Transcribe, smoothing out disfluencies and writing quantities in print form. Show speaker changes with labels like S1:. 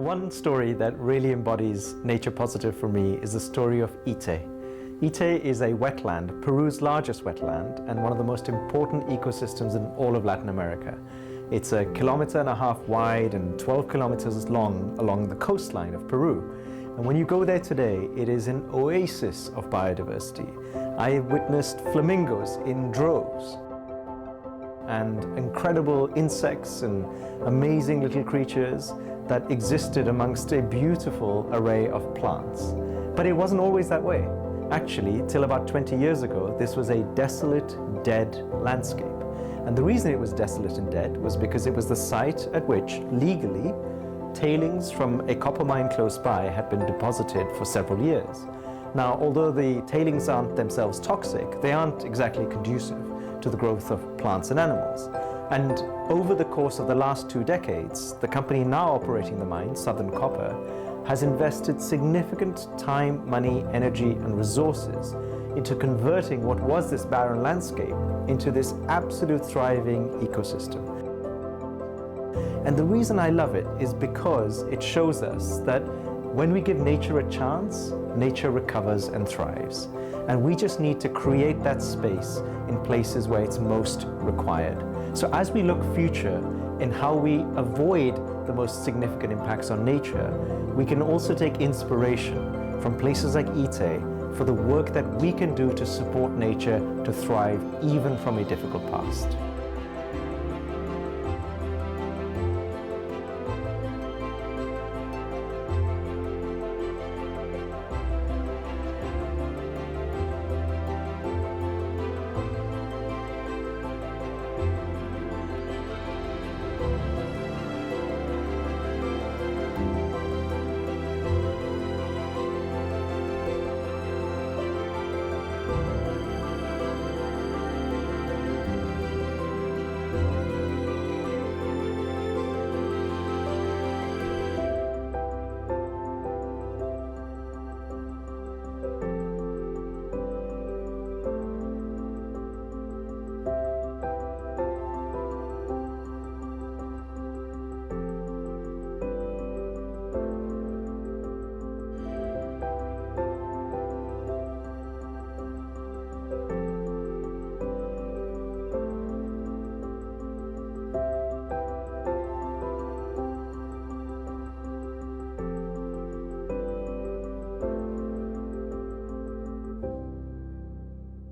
S1: One story that really embodies nature positive for me is the story of Ite. Ite is a wetland, Peru's largest wetland, and one of the most important ecosystems in all of Latin America. It's 1.5 kilometers wide and 12 kilometers long along the coastline of Peru. And when you go there today, it is an oasis of biodiversity. I witnessed flamingos in droves, and incredible insects and amazing little creatures that existed amongst a beautiful array of plants. But it wasn't always that way. Actually, till about 20 years ago, this was a desolate, dead landscape. And the reason it was desolate and dead was because it was the site at which, legally, tailings from a copper mine close by had been deposited for several years. Now, although the tailings aren't themselves toxic, they aren't exactly conducive to the growth of plants and animals. And over the course of the last 2 decades, the company now operating the mine, Southern Copper, has invested significant time, money, energy, and resources into converting what was this barren landscape into this absolute thriving ecosystem. And the reason I love it is because it shows us that when we give nature a chance, nature recovers and thrives. And we just need to create that space in places where it's most required. So as we look future in how we avoid the most significant impacts on nature, we can also take inspiration from places like Ite for the work that we can do to support nature to thrive even from a difficult past.